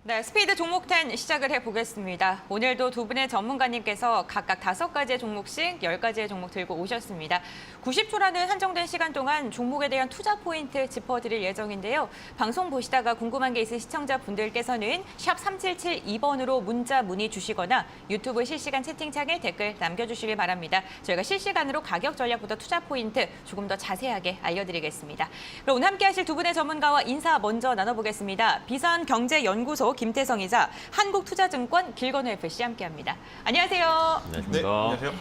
네, 스피드 종목 10 시작을 해보겠습니다. 오늘도 두 분의 전문가님께서 각각 5가지의 종목씩 10가지의 종목 들고 오셨습니다. 90초라는 한정된 시간 동안 종목에 대한 투자 포인트 짚어드릴 예정인데요. 방송 보시다가 궁금한 게 있으신 시청자분들께서는 샵 3772번으로 문자 문의 주시거나 유튜브 실시간 채팅창에 댓글 남겨주시길 바랍니다. 저희가 실시간으로 가격 전략부터 투자 포인트 조금 더 자세하게 알려드리겠습니다. 그럼 오늘 함께 하실 두 분의 전문가와 인사 먼저 나눠보겠습니다. 비선경제연구소 김태성 이사, 한국투자증권 길건우 FC 함께합니다. 안녕하세요. 네, 안녕하세요.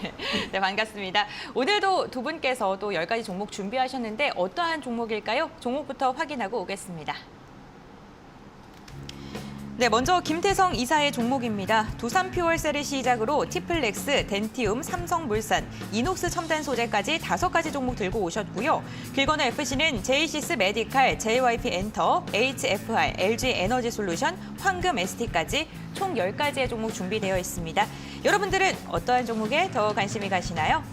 네, 반갑습니다. 오늘도 두 분께서 또 10가지 종목 준비하셨는데 어떠한 종목일까요? 종목부터 확인하고 오겠습니다. 네, 먼저 김태성 이사의 종목입니다. 두산퓨얼셀을 시작으로 티플렉스, 덴티움, 삼성물산, 이녹스 첨단 소재까지 5가지 종목 들고 오셨고요. 길건우 FC는 제이시스 메디칼, JYP 엔터, HFR, LG 에너지 솔루션, 황금 ST까지 총 10가지의 종목 준비되어 있습니다. 여러분들은 어떠한 종목에 더 관심이 가시나요?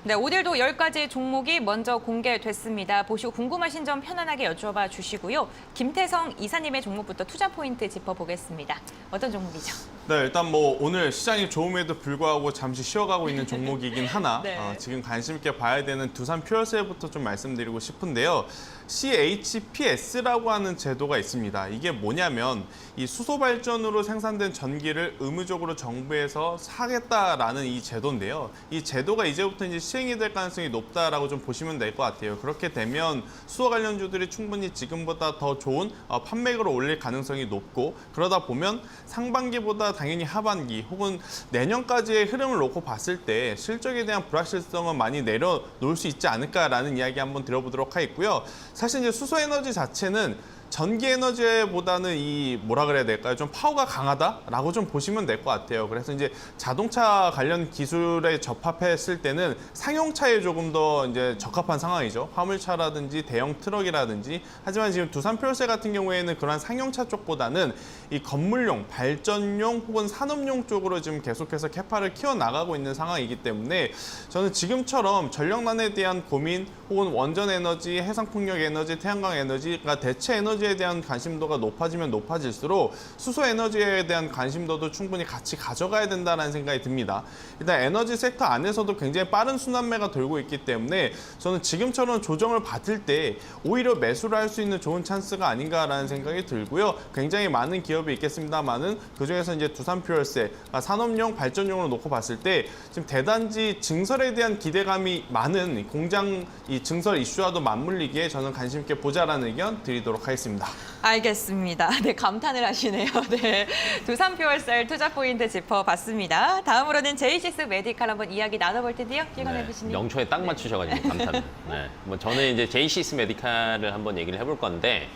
네, 오늘도 10가지 종목이 먼저 공개됐습니다. 보시고 궁금하신 점 편안하게 여쭤봐 주시고요. 김태성 이사님의 종목부터 투자 포인트 짚어보겠습니다. 어떤 종목이죠? 네, 일단 오늘 시장이 좋음에도 불구하고 잠시 쉬어가고 있는 종목이긴 하나 네. 지금 관심 있게 봐야 되는 두산퓨얼셀부터 좀 말씀드리고 싶은데요. CHPS라고 하는 제도가 있습니다. 이게 뭐냐면 이 수소 발전으로 생산된 전기를 의무적으로 정부에서 사겠다라는 이 제도인데요. 이 제도가 이제부터 이제 시행이 될 가능성이 높다라고 좀 보시면 될 것 같아요. 그렇게 되면 수소 관련주들이 충분히 지금보다 더 좋은 판매額을 올릴 가능성이 높고, 그러다 보면 상반기보다 당연히 하반기 혹은 내년까지의 흐름을 놓고 봤을 때 실적에 대한 불확실성은 많이 내려놓을 수 있지 않을까라는 이야기 한번 드려보도록 하겠고요. 사실 이제 수소 에너지 자체는 전기 에너지보다는 이 뭐라 그래야 될까요? 좀 파워가 강하다라고 좀 보시면 될 것 같아요. 그래서 이제 자동차 관련 기술에 접합했을 때는 상용차에 조금 더 이제 적합한 상황이죠. 화물차라든지 대형 트럭이라든지. 하지만 지금 두산퓨얼셀 같은 경우에는 그런 상용차 쪽보다는 이 건물용, 발전용 혹은 산업용 쪽으로 지금 계속해서 캐파를 키워나가고 있는 상황이기 때문에 저는 지금처럼 전력난에 대한 고민 혹은 원전 에너지, 해상풍력 에너지, 태양광 에너지가 대체 에너지에 대한 관심도가 높아지면 높아질수록 수소 에너지에 대한 관심도도 충분히 같이 가져가야 된다는 생각이 듭니다. 일단 에너지 섹터 안에서도 굉장히 빠른 순환매가 돌고 있기 때문에 저는 지금처럼 조정을 받을 때 오히려 매수를 할 수 있는 좋은 찬스가 아닌가라는 생각이 들고요. 굉장히 많은 기업이 있겠습니다만은 그중에서 이제 두산퓨얼셀, 산업용, 발전용으로 놓고 봤을 때 지금 대단지 증설에 대한 기대감이 많은 공장 이 증설 이슈와도 맞물리기에 저는 관심 있게 보자라는 의견 드리도록 하겠습니다. 알겠습니다. 네, 감탄을 하시네요. 네, 두산퓨얼셀 투자 포인트 짚어봤습니다. 다음으로는 제이시스 메디칼 한번 이야기 나눠볼 텐데요. 길건우 FC님. 명초에 딱 맞추셔가지고 감사합니다. 네. 저는 이제 제이시스 메디칼을 한번 얘기를 해볼 건데,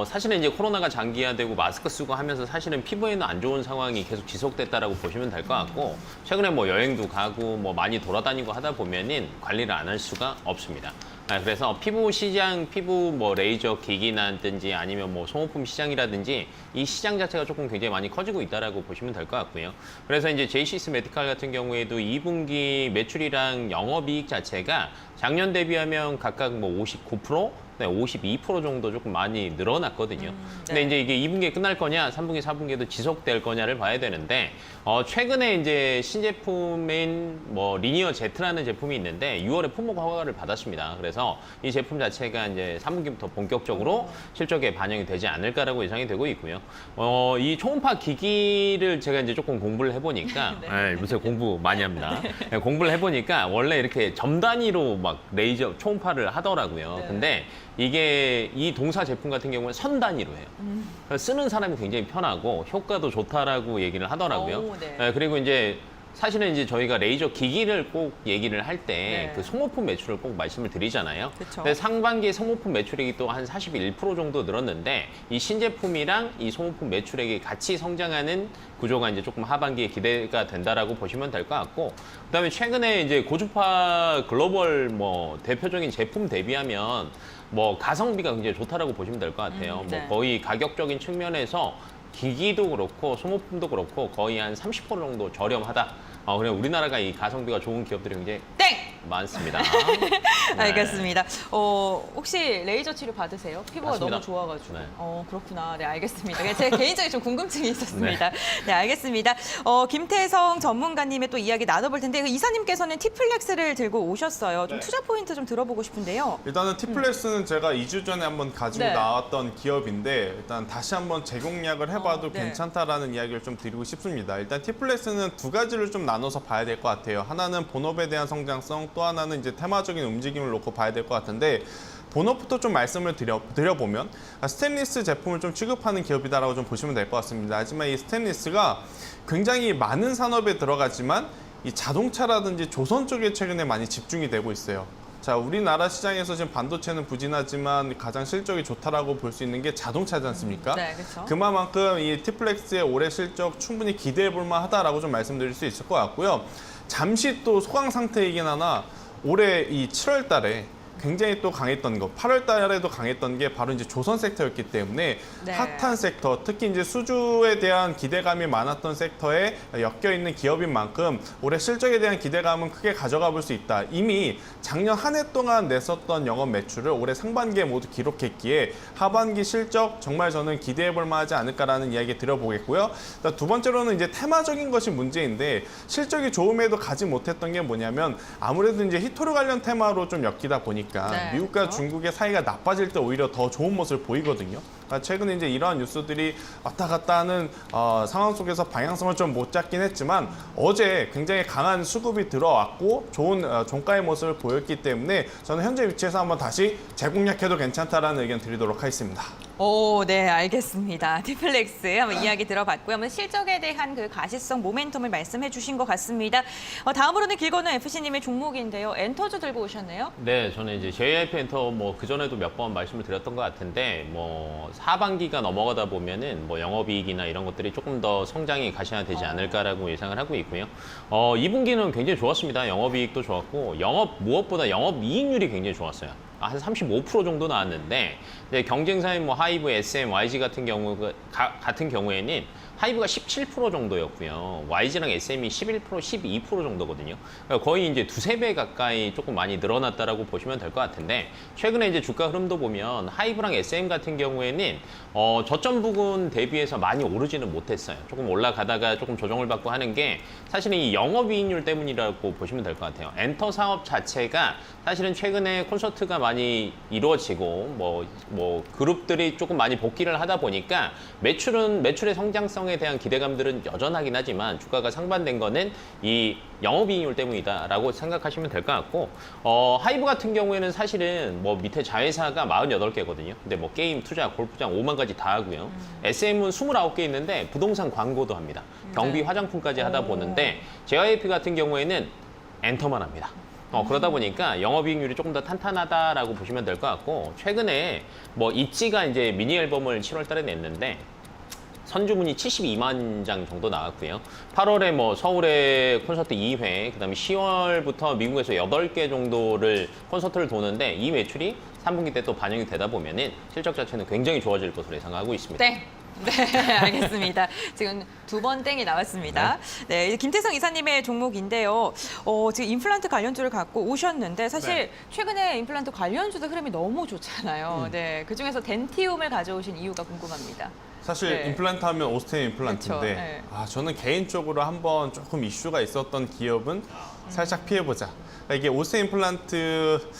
사실은 이제 코로나가 장기화되고 마스크 쓰고 하면서 사실은 피부에는 안 좋은 상황이 계속 지속됐다라고 보시면 될 것 같고, 최근에 여행도 가고 많이 돌아다니고 하다 보면은 관리를 안 할 수가 없습니다. 그래서 피부 시장, 피부 레이저 기기라든지 아니면 소모품 시장이라든지 이 시장 자체가 조금 굉장히 많이 커지고 있다라고 보시면 될 것 같고요. 그래서 이제 제이시스 메디칼 같은 경우에도 2분기 매출이랑 영업이익 자체가 작년 대비하면 각각 59%, 52% 정도 조금 많이 늘어났거든요. 근데 이제 이게 2분기에 끝날 거냐, 3분기, 4분기에도 지속될 거냐를 봐야 되는데, 최근에 이제 신제품인 리니어 Z라는 제품이 있는데 6월에 품목 허가를 받았습니다. 그래서 이 제품 자체가 이제 3분기부터 본격적으로 실적에 반영이 되지 않을까라고 예상이 되고 있고요. 이 초음파 기기를 제가 이제 조금 공부를 해보니까, 요새 공부 많이 합니다. 공부를 해보니까 원래 이렇게 점 단위로 레이저 초음파를 하더라고요. 근데 이게 이 동사 제품 같은 경우는 선 단위로 해요. 쓰는 사람이 굉장히 편하고 효과도 좋다라고 얘기를 하더라고요. 네. 그리고 이제 사실은 이제 저희가 레이저 기기를 꼭 얘기를 할 때 그 소모품 매출을 꼭 말씀을 드리잖아요. 근데 상반기 소모품 매출액이 또 한 41% 정도 늘었는데 이 신제품이랑 이 소모품 매출액이 같이 성장하는 구조가 이제 조금 하반기에 기대가 된다라고 보시면 될 것 같고, 그다음에 최근에 이제 고주파 글로벌 대표적인 제품 대비하면 가성비가 굉장히 좋다라고 보시면 될 것 같아요. 거의 가격적인 측면에서 기기도 그렇고 소모품도 그렇고 거의 한 30% 정도 저렴하다. 그냥 우리나라가 이 가성비가 좋은 기업들이 굉장히 땡! 많습니다. 알겠습니다. 혹시 레이저 치료 받으세요? 피부가 맞습니다. 너무 좋아가지고. 네. 그렇구나. 네, 알겠습니다. 제 개인적인 좀 궁금증이 있었습니다. 네, 알겠습니다. 김태성 전문가님의 또 이야기 나눠볼 텐데, 그 이사님께서는 티플렉스를 들고 오셨어요. 좀 네. 투자 포인트 좀 들어보고 싶은데요. 일단은 티플렉스는 제가 2주 전에 한번 가지고 네. 나왔던 기업인데 일단 다시 한번 재공략을 해봐도 네. 괜찮다라는 이야기를 좀 드리고 싶습니다. 일단 티플렉스는 두 가지를 좀 나눠서 봐야 될 것 같아요. 하나는 본업에 대한 성장성, 또 하나는 이제 테마적인 움직임을 놓고 봐야 될 것 같은데 본업부터 좀 말씀을 드려보면 스테인리스 제품을 좀 취급하는 기업이다라고 좀 보시면 될 것 같습니다. 하지만 이 스테인리스가 굉장히 많은 산업에 들어가지만 이 자동차라든지 조선 쪽에 최근에 많이 집중이 되고 있어요. 자, 우리나라 시장에서 지금 반도체는 부진하지만 가장 실적이 좋다라고 볼 수 있는 게 자동차지 않습니까? 네, 그렇죠. 그만큼 이 티플렉스의 올해 실적 충분히 기대해 볼 만하다라고 좀 말씀드릴 수 있을 것 같고요. 잠시 또 소강 상태이긴 하나 올해 이 7월 달에 굉장히 또 강했던 거, 8월 달에도 강했던 게 바로 이제 조선 섹터였기 때문에 네. 핫한 섹터, 특히 이제 수주에 대한 기대감이 많았던 섹터에 엮여 있는 기업인 만큼 올해 실적에 대한 기대감은 크게 가져가 볼 수 있다. 이미 작년 한 해 동안 냈었던 영업 매출을 올해 상반기에 모두 기록했기에 하반기 실적 정말 저는 기대해 볼 만하지 않을까라는 이야기 드려보겠고요. 두 번째로는 이제 테마적인 것이 문제인데 실적이 좋음에도 가지 못했던 게 뭐냐면 아무래도 이제 히토류 관련 테마로 좀 엮이다 보니까 네, 미국과 그렇죠. 중국의 사이가 나빠질 때 오히려 더 좋은 모습을 보이거든요. 최근에 이제 이러한 뉴스들이 왔다 갔다 하는 상황 속에서 방향성을 좀 못 잡긴 했지만 어제 굉장히 강한 수급이 들어왔고 좋은 종가의 모습을 보였기 때문에 저는 현재 위치에서 한번 다시 재공략해도 괜찮다라는 의견 드리도록 하겠습니다. 네, 알겠습니다. 티플렉스 한번 이야기 들어봤고요. 한번 실적에 대한 그 가시성 모멘텀을 말씀해 주신 것 같습니다. 다음으로는 길거는 FC님의 종목인데요. 엔터주 들고 오셨네요. 네, 저는 이제 JYP 엔터 그전에도 몇 번 말씀을 드렸던 것 같은데 하반기가 넘어가다 보면은 영업이익이나 이런 것들이 조금 더 성장이 가시화되지 않을까라고 예상을 하고 있고요. 2분기는 굉장히 좋았습니다. 영업이익도 좋았고 무엇보다 영업이익률이 굉장히 좋았어요. 한 35% 정도 나왔는데 이제 경쟁사인 하이브, SM, YG 같은 경우에는 하이브가 17% 정도였고요. YG랑 SM이 11%, 12% 정도거든요. 그러니까 거의 이제 두세 배 가까이 조금 많이 늘어났다라고 보시면 될 것 같은데 최근에 이제 주가 흐름도 보면 하이브랑 SM 같은 경우에는 저점 부근 대비해서 많이 오르지는 못했어요. 조금 올라가다가 조금 조정을 받고 하는 게 사실은 이 영업이익률 때문이라고 보시면 될 것 같아요. 엔터 사업 자체가 사실은 최근에 콘서트가 많이 이루어지고 그룹들이 조금 많이 복귀를 하다 보니까 매출의 성장성에 대한 기대감들은 여전하긴 하지만 주가가 상반된 거는 이 영업이익률 때문이다라고 생각하시면 될 것 같고 하이브 같은 경우에는 사실은 밑에 자회사가 48개거든요. 근데 게임, 투자, 골프장 5만 가지 다 하고요. SM은 29개 있는데 부동산 광고도 합니다. 경비, 화장품까지 하다 보는데 JYP 같은 경우에는 엔터만 합니다. 그러다 보니까 영업이익률이 조금 더 탄탄하다라고 보시면 될 것 같고 최근에 있지가 이제 미니 앨범을 7월 달에 냈는데 선주문이 72만 장 정도 나왔고요. 8월에 서울에 콘서트 2회, 그다음에 10월부터 미국에서 8개 정도를 콘서트를 도는데 이 매출이 3분기 때 또 반영이 되다 보면은 실적 자체는 굉장히 좋아질 것으로 예상하고 있습니다. 네. 네, 알겠습니다. 지금 두 번 땡이 나왔습니다. 네, 김태성 이사님의 종목인데요. 지금 임플란트 관련주를 갖고 오셨는데 사실 최근에 임플란트 관련주들 흐름이 너무 좋잖아요. 네, 그 중에서 덴티움을 가져오신 이유가 궁금합니다. 사실 네. 임플란트 하면 오스테인 임플란트인데 그렇죠. 네. 저는 개인적으로 한번 조금 이슈가 있었던 기업은 살짝 피해보자. 그러니까 이게 오스테인 임플란트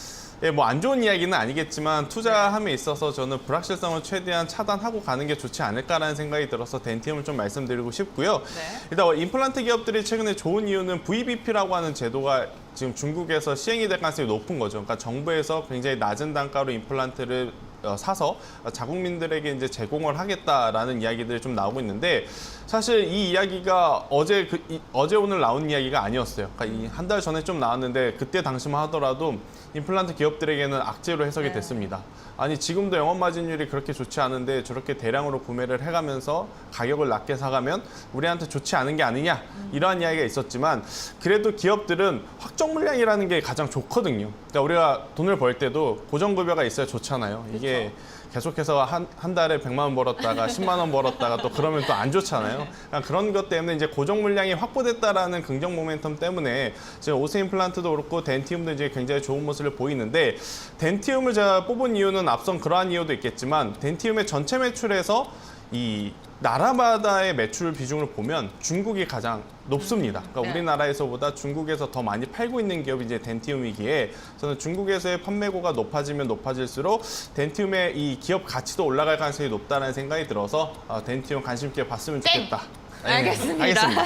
안 좋은 이야기는 아니겠지만 투자함에 있어서 저는 불확실성을 최대한 차단하고 가는 게 좋지 않을까라는 생각이 들어서 덴티움을 좀 말씀드리고 싶고요. 네. 일단 임플란트 기업들이 최근에 좋은 이유는 VBP라고 하는 제도가 지금 중국에서 시행이 될 가능성이 높은 거죠. 그러니까 정부에서 굉장히 낮은 단가로 임플란트를 사서 자국민들에게 이제 제공을 하겠다라는 이야기들이 좀 나오고 있는데 사실 이 이야기가 어제 오늘 나온 이야기가 아니었어요. 그러니까 한 달 전에 좀 나왔는데 그때 당시만 하더라도 임플란트 기업들에게는 악재로 해석이 됐습니다. 아니 지금도 영업 마진율이 그렇게 좋지 않은데 저렇게 대량으로 구매를 해가면서 가격을 낮게 사가면 우리한테 좋지 않은 게 아니냐 이러한 이야기가 있었지만 그래도 기업들은 확정 물량이라는 게 가장 좋거든요. 그러니까 우리가 돈을 벌 때도 고정급여가 있어야 좋잖아요. 이게 계속해서 한 달에 100만 원 벌었다가 10만 원 벌었다가 또 그러면 또 안 좋잖아요. 그러니까 그런 것 때문에 이제 고정 물량이 확보됐다라는 긍정 모멘텀 때문에 지금 오스 임플란트도 그렇고 덴티움도 이제 굉장히 좋은 모습을 보이는데, 덴티움을 제가 뽑은 이유는 앞선 그러한 이유도 있겠지만 덴티움의 전체 매출에서 이 나라마다의 매출 비중을 보면 중국이 가장 높습니다. 그러니까 네. 우리나라에서보다 중국에서 더 많이 팔고 있는 기업이 이제 덴티움이기에, 저는 중국에서의 판매고가 높아지면 높아질수록 덴티움의 이 기업 가치도 올라갈 가능성이 높다는 생각이 들어서 덴티움 관심 있게 봤으면 좋겠다. 네, 알겠습니다. 알겠습니다.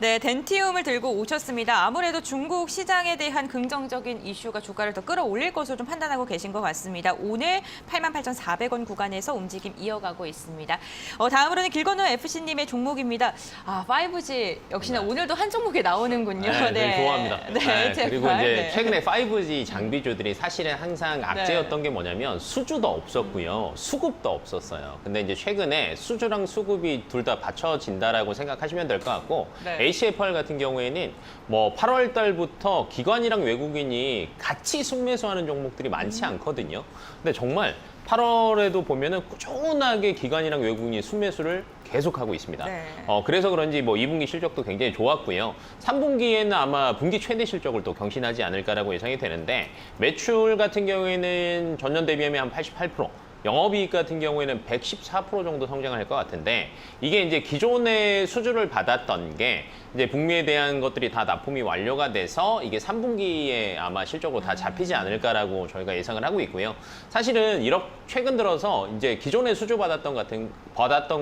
네, 덴티움을 들고 오셨습니다. 아무래도 중국 시장에 대한 긍정적인 이슈가 주가를 더 끌어올릴 것으로 좀 판단하고 계신 것 같습니다. 오늘 88,400원 구간에서 움직임 이어가고 있습니다. 다음으로는 길건우 FC님의 종목입니다. 5G 역시나 네. 오늘도 한 종목에 나오는군요. 네, 늘 좋아합니다. 네, 네, 그리고 제발. 이제 네. 최근에 5G 장비주들이 사실은 항상 악재였던 네. 게 뭐냐면 수주도 없었고요, 수급도 없었어요. 근데 이제 최근에 수주랑 수급이 둘 다 받쳐진다라고 생각하시면 될 것 같고, 네. HFR 같은 경우에는 뭐 8월 달부터 기관이랑 외국인이 같이 순매수하는 종목들이 많지 않거든요. 근데 정말 8월에도 보면은 꾸준하게 기관이랑 외국인이 순매수를 계속하고 있습니다. 네. 그래서 그런지 뭐 2분기 실적도 굉장히 좋았고요. 3분기에는 아마 분기 최대 실적을 또 경신하지 않을까라고 예상이 되는데, 매출 같은 경우에는 전년 대비하면 한 88%, 영업이익 같은 경우에는 114% 정도 성장할 것 같은데, 이게 이제 기존에 수주를 받았던 게 이제 북미에 대한 것들이 다 납품이 완료가 돼서 이게 3분기에 아마 실적으로 다 잡히지 않을까라고 저희가 예상을 하고 있고요. 사실은 최근 들어서 이제 기존에 수주 받았던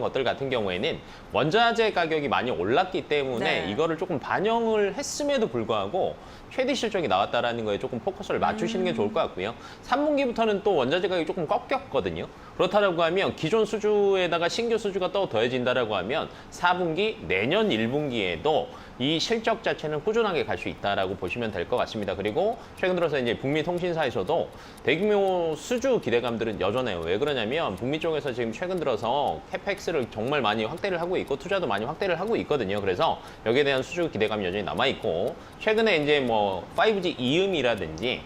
것들 같은 경우에는 원자재 가격이 많이 올랐기 때문에 네. 이거를 조금 반영을 했음에도 불구하고 최대 실적이 나왔다라는 거에 조금 포커스를 맞추시는 게 좋을 것 같고요. 3분기부터는 또 원자재 가격이 조금 꺾였거든요. 그렇다라고 하면 기존 수주에다가 신규 수주가 또 더해진다라고 하면 4분기, 내년 1분기에도 이 실적 자체는 꾸준하게 갈 수 있다라고 보시면 될 것 같습니다. 그리고 최근 들어서 이제 북미 통신사에서도 대규모 수주 기대감들은 여전해요. 왜 그러냐면 북미 쪽에서 지금 최근 들어서 캐펙스를 정말 많이 확대를 하고 있고 투자도 많이 확대를 하고 있거든요. 그래서 여기에 대한 수주 기대감이 여전히 남아 있고, 최근에 이제 뭐 5G 이음이라든지,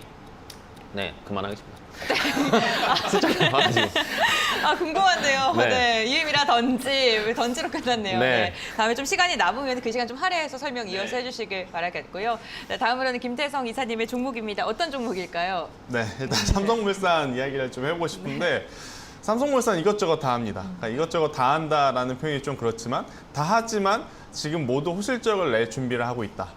네, 그만하겠습니다. 숫자가 많아지고. 궁금한데요. 네. 네. 이음이라 던지로 끝났네요. 네. 네. 다음에 좀 시간이 남으면 그 시간 좀 할애해서 설명 이어서 해주시길 바라겠고요. 네, 다음으로는 김태성 이사님의 종목입니다. 어떤 종목일까요? 네, 일단 삼성물산 이야기를 좀 해보고 싶은데, 삼성물산 이것저것 다 합니다. 그러니까 이것저것 다 한다라는 표현이 좀 그렇지만, 다 하지만 지금 모두 호실적을 낼 준비를 하고 있다.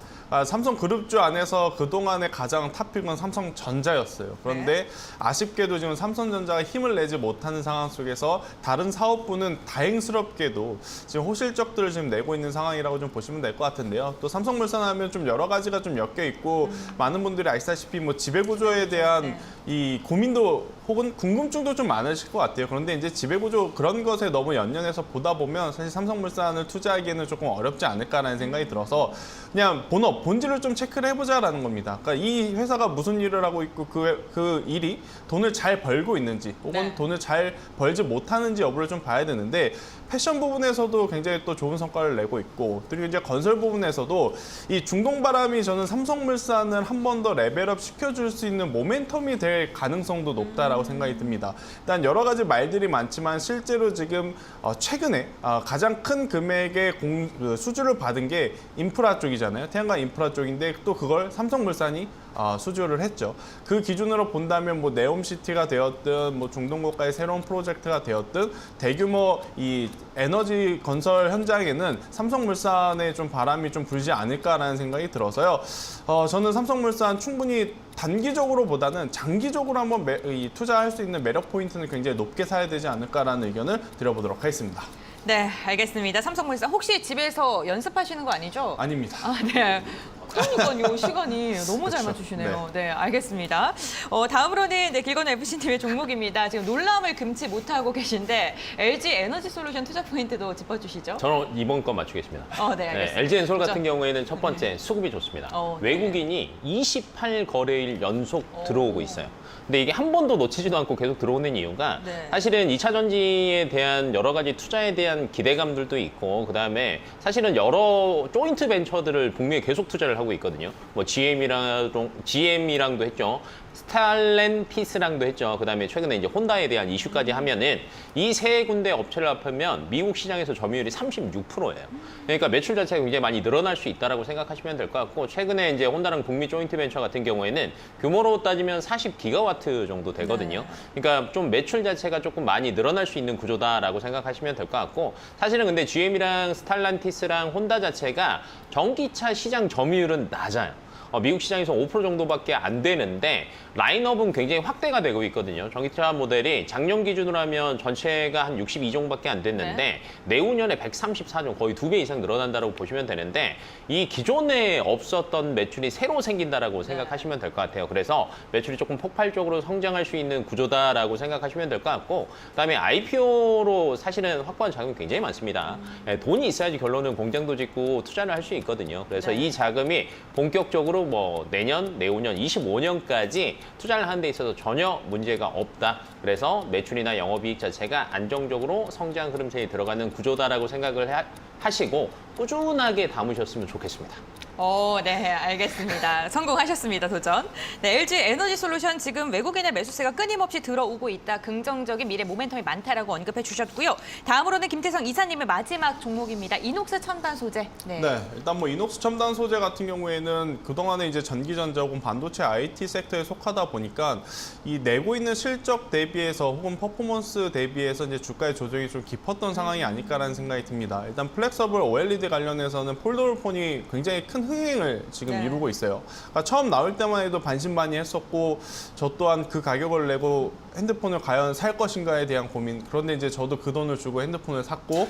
삼성그룹주 안에서 그동안의 가장 탑픽은 삼성전자였어요. 그런데 아쉽게도 지금 삼성전자가 힘을 내지 못하는 상황 속에서 다른 사업부는 다행스럽게도 지금 호실적들을 지금 내고 있는 상황이라고 좀 보시면 될 것 같은데요. 또 삼성물산 하면 좀 여러 가지가 좀 엮여 있고, 많은 분들이 아시다시피 뭐 지배구조에 대한 네. 이 고민도 혹은 궁금증도 좀 많으실 것 같아요. 그런데 이제 지배구조 그런 것에 너무 연연해서 보다 보면 사실 삼성물산을 투자하기에는 조금 어렵지 않을까라는 생각이 들어서, 그냥 본질을 좀 체크를 해보자라는 겁니다. 그러니까 이 회사가 무슨 일을 하고 있고 그 일이 돈을 잘 벌고 있는지 혹은 네. 돈을 잘 벌지 못하는지 여부를 좀 봐야 되는데, 패션 부분에서도 굉장히 또 좋은 성과를 내고 있고, 그리고 이제 건설 부분에서도 이 중동바람이 저는 삼성물산을 한 번 더 레벨업 시켜줄 수 있는 모멘텀이 될 가능성도 높다라고 생각이 듭니다. 일단 여러 가지 말들이 많지만 실제로 지금 최근에 가장 큰 금액의 수주를 받은 게 인프라 쪽이잖아요. 태양광 인프라 쪽인데 또 그걸 삼성물산이 수주를 했죠. 그 기준으로 본다면 뭐 네옴시티가 되었든 뭐 중동고가의 새로운 프로젝트가 되었든 대규모 이 에너지 건설 현장에는 삼성물산의 좀 바람이 좀 불지 않을까라는 생각이 들어서요. 저는 삼성물산 충분히 단기적으로보다는 장기적으로 한번 투자할 수 있는 매력 포인트는 굉장히 높게 사야 되지 않을까라는 의견을 드려보도록 하겠습니다. 네, 알겠습니다. 삼성물산 혹시 집에서 연습하시는 거 아니죠? 아닙니다. 네. 그러니까요, 시간이 너무 잘 그렇죠. 맞추시네요. 네, 알겠습니다. 다음으로는 길건우 FC님의 종목입니다. 지금 놀라움을 금치 못하고 계신데 LG 에너지 솔루션 투자 포인트도 짚어주시죠. 저는 이번 거 맞추겠습니다. 네, 알겠습니다. LG엔솔 같은 그렇죠. 경우에는 첫 번째 수급이 좋습니다. 네. 외국인이 28거래일 연속 들어오고 있어요. 근데 이게 한 번도 놓치지도 않고 계속 들어오는 이유가 네. 사실은 2차 전지에 대한 여러 가지 투자에 대한 기대감들도 있고, 그다음에 사실은 여러 조인트 벤처들을 북미에 계속 투자를 하고 있거든요. 뭐 GM이랑도 했죠. 스탈렌티스랑도 했죠. 그다음에 최근에 이제 혼다에 대한 이슈까지 하면은 이 세 군데 업체를 합하면 미국 시장에서 점유율이 36%예요. 그러니까 매출 자체가 굉장히 많이 늘어날 수 있다라고 생각하시면 될 것 같고, 최근에 이제 혼다랑 북미 조인트 벤처 같은 경우에는 규모로 따지면 40기가와트 정도 되거든요. 그러니까 좀 매출 자체가 조금 많이 늘어날 수 있는 구조다라고 생각하시면 될 것 같고, 사실은 근데 GM이랑 스탈란티스랑 혼다 자체가 전기차 시장 점유율은 낮아요. 미국 시장에서 5% 정도밖에 안 되는데 라인업은 굉장히 확대가 되고 있거든요. 전기차 모델이 작년 기준으로 하면 전체가 한 62종밖에 안 됐는데 내후년에 134종, 거의 2배 이상 늘어난다고 보시면 되는데, 이 기존에 없었던 매출이 새로 생긴다라고 생각하시면 될 것 같아요. 그래서 매출이 조금 폭발적으로 성장할 수 있는 구조다라고 생각하시면 될 것 같고, 그다음에 IPO로 사실은 확보한 자금이 굉장히 많습니다. 돈이 있어야지 결론은 공장도 짓고 투자를 할 수 있거든요. 그래서 이 자금이 본격적으로 뭐 내년, 내후년, 25년까지 투자를 하는 데 있어서 전혀 문제가 없다. 그래서 매출이나 영업이익 자체가 안정적으로 성장 흐름세에 들어가는 구조다라고 생각을 하시고 꾸준하게 담으셨으면 좋겠습니다. 네, 알겠습니다. 성공하셨습니다, 도전. 네, LG 에너지 솔루션 지금 외국인의 매수세가 끊임없이 들어오고 있다. 긍정적인 미래 모멘텀이 많다라고 언급해 주셨고요. 다음으로는 김태성 이사님의 마지막 종목입니다. 이녹스 첨단 소재. 네, 일단 뭐 이녹스 첨단 소재 같은 경우에는 그동안에 이제 전기전자 혹은 반도체 IT 섹터에 속하다 보니까 이 내고 있는 실적 대비해서 혹은 퍼포먼스 대비해서 이제 주가의 조정이 좀 깊었던 상황이 아닐까라는 생각이 듭니다. 일단 플렉서블 OLED 관련해서는 폴더블 폰이 굉장히 큰 흥행을 지금 이루고 있어요. 그러니까 처음 나올 때만 해도 반신반의했었고, 저 또한 그 가격을 내고 핸드폰을 과연 살 것인가에 대한 고민. 그런데 이제 저도 그 돈을 주고 핸드폰을 샀고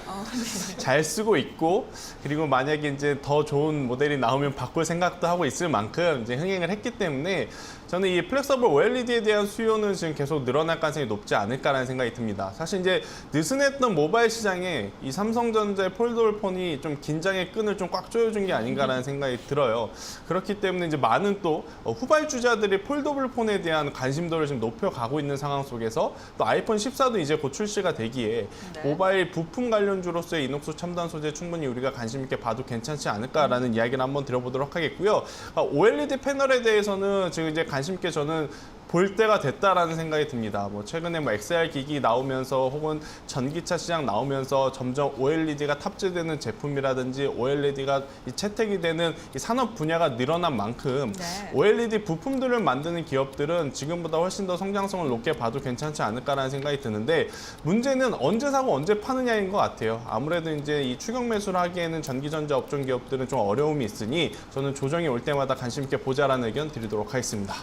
잘 쓰고 있고, 그리고 만약에 이제 더 좋은 모델이 나오면 바꿀 생각도 하고 있을 만큼 이제 흥행을 했기 때문에 저는 이 플렉서블 OLED에 대한 수요는 지금 계속 늘어날 가능성이 높지 않을까라는 생각이 듭니다. 사실 이제 느슨했던 모바일 시장에 이 삼성전자의 폴더블 폰이 좀 긴장의 끈을 좀 꽉 조여준 게 아닌가라는 생각이 들어요. 그렇기 때문에 이제 많은 또 후발주자들이 폴더블 폰에 대한 관심도를 지금 높여가고 있는 상황 속에서 또 아이폰 14도 이제 곧 출시가 되기에 모바일 부품 관련주로서의 이녹스 첨단 소재 충분히 우리가 관심 있게 봐도 괜찮지 않을까라는 이야기를 한번 드려보도록 하겠고요. OLED 패널에 대해서는 지금 이제 관심 있게 저는 볼 때가 됐다라는 생각이 듭니다. 뭐 최근에 뭐 XR 기기 나오면서 혹은 전기차 시장 나오면서 점점 OLED가 탑재되는 제품이라든지 OLED가 채택이 되는 이 산업 분야가 늘어난 만큼 OLED 부품들을 만드는 기업들은 지금보다 훨씬 더 성장성을 높게 봐도 괜찮지 않을까라는 생각이 드는데, 문제는 언제 사고 언제 파느냐인 것 같아요. 아무래도 이제 이 추격 매수를 하기에는 전기전자 업종 기업들은 좀 어려움이 있으니 저는 조정이 올 때마다 관심 있게 보자라는 의견 드리도록 하겠습니다.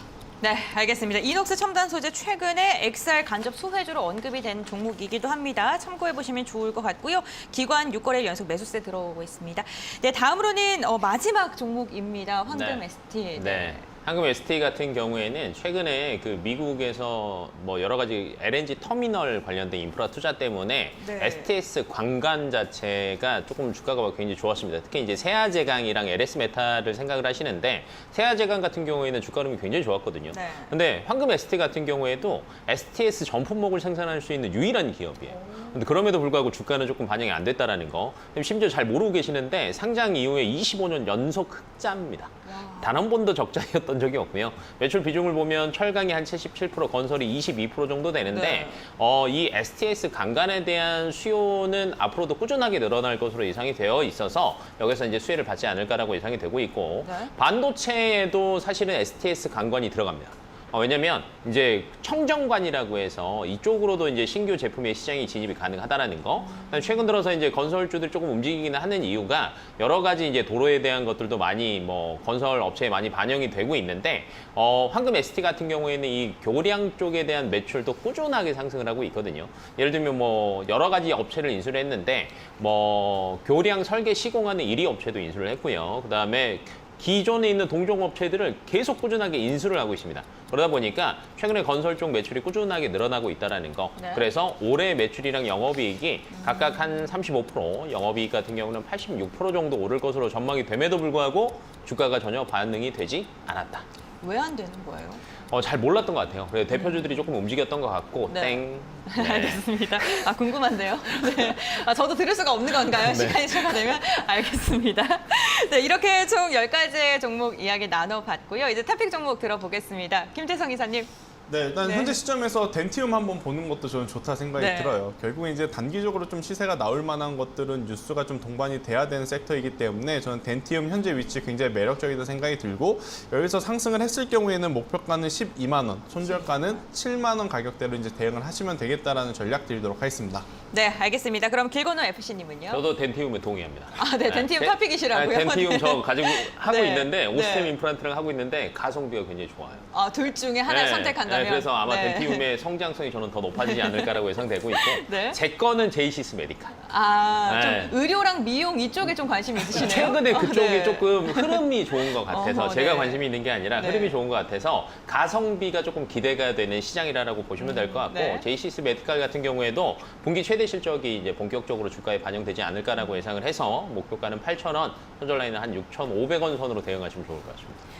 네, 알겠습니다. 이녹스 첨단 소재 최근에 XR 간접 소외주로 언급이 된 종목이기도 합니다. 참고해 보시면 좋을 것 같고요. 기관 6거래일 연속 매수세 들어오고 있습니다. 네, 다음으로는 마지막 종목입니다. 황금 ST. 네. 황금 ST 같은 경우에는 최근에 그 미국에서 뭐 여러 가지 LNG 터미널 관련된 인프라 투자 때문에 STS 관관 자체가 조금 주가가 굉장히 좋았습니다. 특히 이제 세아제강이랑 LS 메탈을 생각을 하시는데, 세아제강 같은 경우에는 주가 흐름이 굉장히 좋았거든요. 근데 황금 ST 같은 경우에도 STS 전품목을 생산할 수 있는 유일한 기업이에요. 근데 그럼에도 불구하고 주가는 조금 반영이 안 됐다라는 거. 심지어 잘 모르고 계시는데 상장 이후에 25년 연속 흑자입니다. 단 한 번도 적자였던 적이 없고요. 매출 비중을 보면 철강이 한 77%, 건설이 22% 정도 되는데 이 STS 강간에 대한 수요는 앞으로도 꾸준하게 늘어날 것으로 예상이 되어 있어서 여기서 이제 수혜를 받지 않을까라고 예상이 되고 있고, 반도체에도 사실은 STS 강관이 들어갑니다. 왜냐면 이제 청정관이라고 해서 이쪽으로도 이제 신규 제품의 시장이 진입이 가능하다라는 거. 최근 들어서 이제 건설주들이 조금 움직이기는 하는 이유가 여러 가지 이제 도로에 대한 것들도 많이 뭐 건설 업체에 많이 반영이 되고 있는데, 황금 ST 같은 경우에는 이 교량 쪽에 대한 매출도 꾸준하게 상승을 하고 있거든요. 예를 들면 뭐 여러 가지 업체를 인수를 했는데 뭐 교량 설계 시공하는 1위 업체도 인수를 했고요. 그다음에 기존에 있는 동종업체들을 계속 꾸준하게 인수를 하고 있습니다. 그러다 보니까 최근에 건설 쪽 매출이 꾸준하게 늘어나고 있다는 거. 그래서 올해 매출이랑 영업이익이 각각 한 35%, 영업이익 같은 경우는 86% 정도 오를 것으로 전망이 됨에도 불구하고 주가가 전혀 반응이 되지 않았다. 왜 안 되는 거예요? 잘 몰랐던 것 같아요. 그래서 대표주들이 조금 움직였던 것 같고 네. 땡. 네. 알겠습니다. 궁금한데요. 네. 저도 들을 수가 없는 건가요? 시간이 초과되면? 알겠습니다. 네, 이렇게 총 10가지의 종목 이야기 나눠봤고요. 이제 탑픽 종목 들어보겠습니다. 김재성 이사님. 네, 일단 네. 현재 시점에서 덴티움 한번 보는 것도 저는 좋다 생각이 네. 들어요. 결국은 이제 단기적으로 좀 시세가 나올 만한 것들은 뉴스가 좀 동반이 돼야 되는 섹터이기 때문에 저는 덴티움 현재 위치 굉장히 매력적이다 생각이 들고 여기서 상승을 했을 경우에는 목표가는 12만 원, 손절가는 7만 원 가격대로 이제 대응을 하시면 되겠다라는 전략 드리도록 하겠습니다. 네, 알겠습니다. 그럼 길건우 FC님은요? 저도 덴티움에 동의합니다. 네, 덴티움 탑픽이시라고요? 덴티움 네. 저 가지고 하고 네. 있는데 오스템 네. 임플란트를 하고 있는데 가성비가 굉장히 좋아요. 둘 중에 하나를 선택한다면? 네, 그래서 아마 네. 덴티움의 성장성이 저는 더 높아지지 않을까라고 예상되고 있고 네. 제 거는 제이시스 메디칼. 좀 네. 의료랑 미용 이쪽에 좀 관심이 있으시네요? 최근에 그쪽이 네. 조금 흐름이 좋은 것 같아서 어허, 제가 네. 관심이 있는 게 아니라 네. 흐름이 좋은 것 같아서 가성비가 조금 기대가 되는 시장이라고 보시면 될 것 같고 네. 제이시스 메디칼 같은 경우에도 분기 최대 실적이 이제 본격적으로 주가에 반영되지 않을까라고 예상을 해서 목표가는 8,000원, 손절 라인은 한 6,500원 선으로 대응하시면 좋을 것 같습니다.